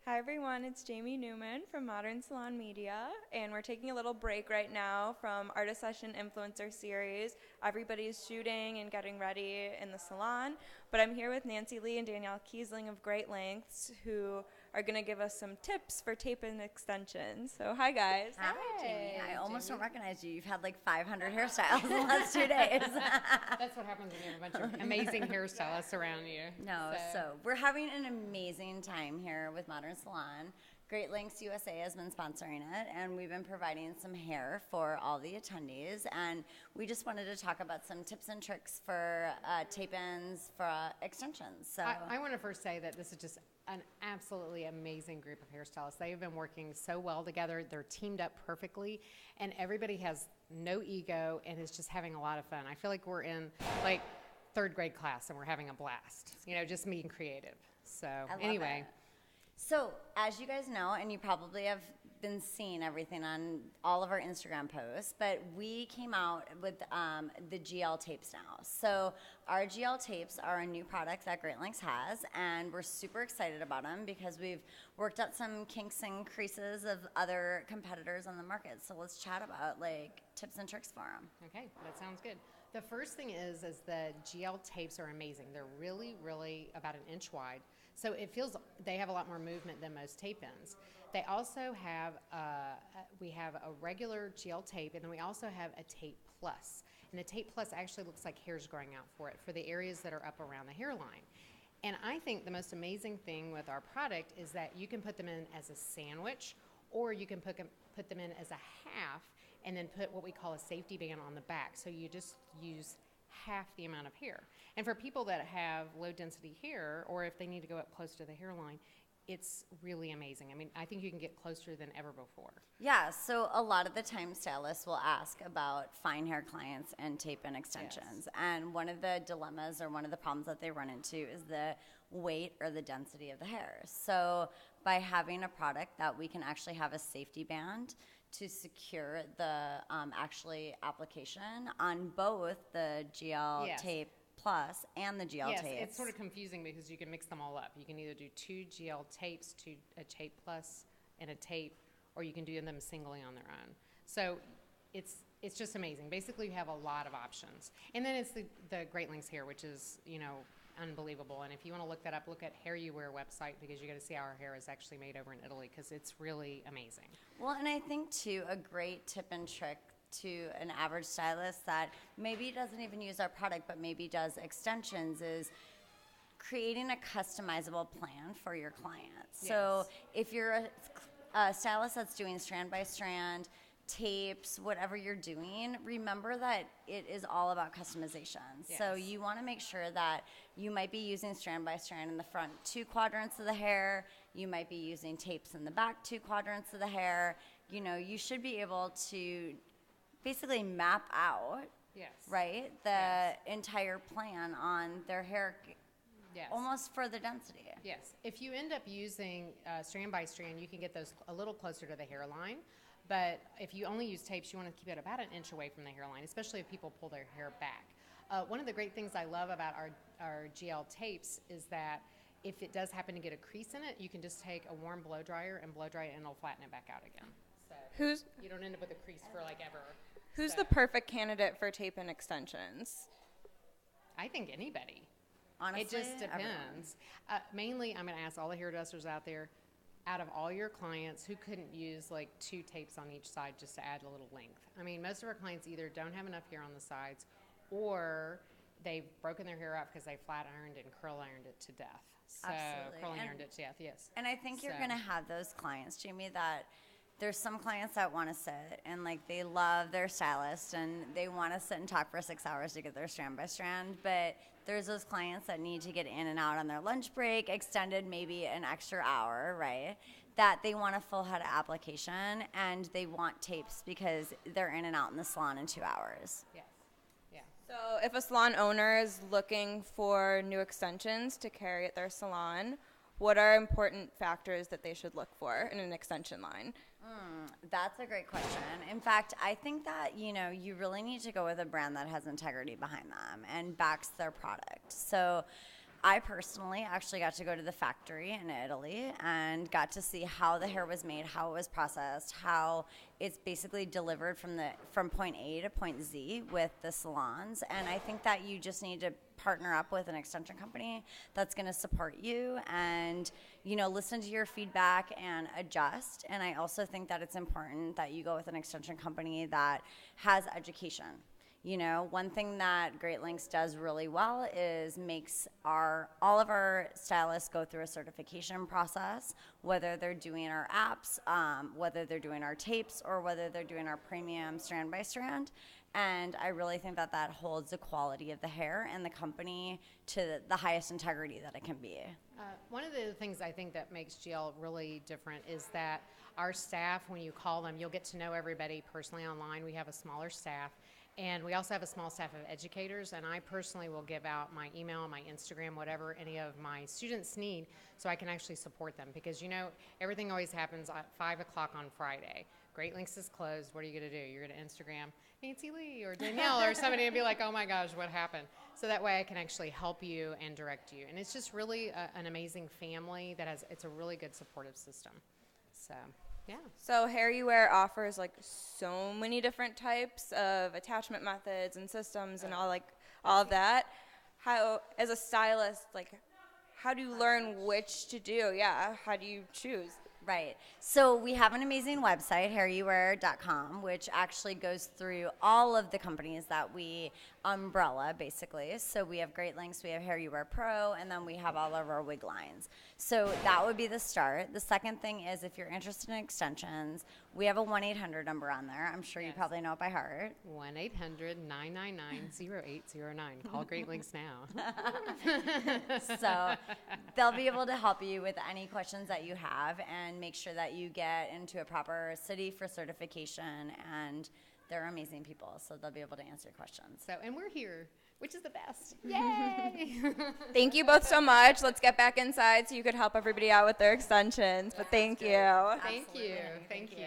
Hi everyone, it's Jamie Newman from Modern Salon Media, and we're taking a little break right now from Artist Session Influencer Series. Everybody's shooting and getting ready in the salon, but I'm here with Nanci Lee and Danielle Keasling of Great Lengths, who are going to give us some tips for tape and extensions. So hi guys. Hi, Jamie. I almost don't recognize you. You've had like 500 hairstyles in the last 2 days. That's what happens when you have a bunch of amazing hairstylists around you. No, so we're having an amazing time here with Modern Salon. Great Lengths USA has been sponsoring it, and we've been providing some hair for all the attendees. And we just wanted to talk about some tips and tricks for tape-ins for extensions. So I want to first say that this is just an absolutely amazing group of hairstylists. They have been working so well together. They're teamed up perfectly, and everybody has no ego and is just having a lot of fun. I feel like we're in like third grade class and we're having a blast, just being creative. So anyway. So, as you guys know, and you probably have been seeing everything on all of our Instagram posts, but we came out with the GL tapes now. So, our GL tapes are a new product that Great Lengths has, and we're super excited about them because we've worked out some kinks and creases of other competitors on the market. So, let's chat about like tips and tricks for them. Okay, that sounds good. The first thing is the GL tapes are amazing. They're really, really about an inch wide. So it feels they have a lot more movement than most tape ins. They also have, we have a regular GL tape, and then we also have a tape plus. And the tape plus actually looks like hair's growing out for it, for the areas that are up around the hairline. And I think the most amazing thing with our product is that you can put them in as a sandwich, or you can put them in as a half, and then put what we call a safety band on the back. So you just use half the amount of hair. And for people that have low density hair, or if they need to go up close to the hairline, it's really amazing. I mean, I think you can get closer than ever before. Yeah, so a lot of the time stylists will ask about fine hair clients and tape and extensions. Yes. And one of the dilemmas or one of the problems that they run into is the weight or the density of the hair. So by having a product that we can actually have a safety band to secure the actually application on both the GL Yes. tape plus and the GL Yes, tapes. it's sort of confusing because you can mix them all up. You can either do 2 GL tapes, a tape plus, and a tape, or you can do them singly on their own. So it's just amazing. Basically, you have a lot of options. And then it's the Great Lengths hair, which is, unbelievable. And if you want to look that up, look at Hair You Wear website, because you got to see how our hair is actually made over in Italy, because it's really amazing. Well, and I think, too, a great tip and trick to an average stylist that maybe doesn't even use our product but maybe does extensions is creating a customizable plan for your clients. Yes. So if you're a stylist that's doing strand by strand, tapes, whatever you're doing, remember that it is all about customization. Yes. So you want to make sure that you might be using strand by strand in the front 2 quadrants of the hair. You might be using tapes in the back 2 quadrants of the hair. You should be able to basically map out, Yes. right, the Yes. entire plan on their hair, Yes. almost for the density. Yes. If you end up using strand by strand, you can get those a little closer to the hairline. But if you only use tapes, you want to keep it about an inch away from the hairline, especially if people pull their hair back. One of the great things I love about our GL tapes is that if it does happen to get a crease in it, you can just take a warm blow dryer and blow dry it, and it'll flatten it back out again. So you don't end up with a crease for like ever. Who's So the perfect candidate for tape and extensions? I think anybody. Honestly, It just depends. Mainly, I'm going to ask all the hairdressers out there, out of all your clients, who couldn't use like 2 tapes on each side just to add a little length? I mean, most of our clients either don't have enough hair on the sides, or they've broken their hair out because they flat ironed and curl ironed it to death. So Absolutely. curling And- ironed it to death, yes. And I think you're So- going to have those clients, Jamie, that there's some clients that want to sit and like they love their stylist and they want to sit and talk for 6 hours to get their strand by strand. But there's those clients that need to get in and out on their lunch break, extended maybe an extra hour, right? That they want a full head of application and they want tapes because they're in and out in the salon in 2 hours. Yes. Yeah. So if a salon owner is looking for new extensions to carry at their salon, what are important factors that they should look for in an extension line? That's a great question. In fact, I think that, you really need to go with a brand that has integrity behind them and backs their product. So I personally actually got to go to the factory in Italy and got to see how the hair was made, how it was processed, how it's basically delivered from point A to point Z with the salons. And I think that you just need to partner up with an extension company that's going to support you and, you know, listen to your feedback and adjust. And I also think that it's important that you go with an extension company that has education. You know, one thing that Great Links does really well is makes all of our stylists go through a certification process, whether they're doing our apps, whether they're doing our tapes, or whether they're doing our premium strand by strand. And I really think that that holds the quality of the hair and the company to the highest integrity that it can be. One of the things I think that makes GL really different is that our staff, when you call them, you'll get to know everybody personally online. We have a smaller staff. And we also have a small staff of educators, and I personally will give out my email, my Instagram, whatever any of my students need, so I can actually support them. Because, you know, everything always happens at 5 o'clock on Friday. Great Links is closed. What are you going to do? You're going to Instagram Nanci Lee or Danielle or somebody and be like, oh my gosh, what happened? So that way I can actually help you and direct you. And it's just really an amazing family it's a really good supportive system. So. Yeah. So Hair You Wear offers like so many different types of attachment methods and systems and all of that. How, as a stylist, like, how do you learn which to do? Yeah. How do you choose? Right. So we have an amazing website, hairyouwear.com, which actually goes through all of the companies that we umbrella, basically. So we have Great Links, we have Hair You Wear Pro, and then we have all of our wig lines. So that would be the start. The second thing is if you're interested in extensions, we have a 1-800 number on there. I'm sure you probably know it by heart. 1-800-999-0809. Call Great Links now. So they'll be able to help you with any questions that you have and make sure that you get into a proper city for certification, and they're amazing people, so they'll be able to answer your questions. So, and we're here, which is the best. Yay! Thank you both so much. Let's get back inside so you could help everybody out with their extensions. But thank you. Thank you. Thank you.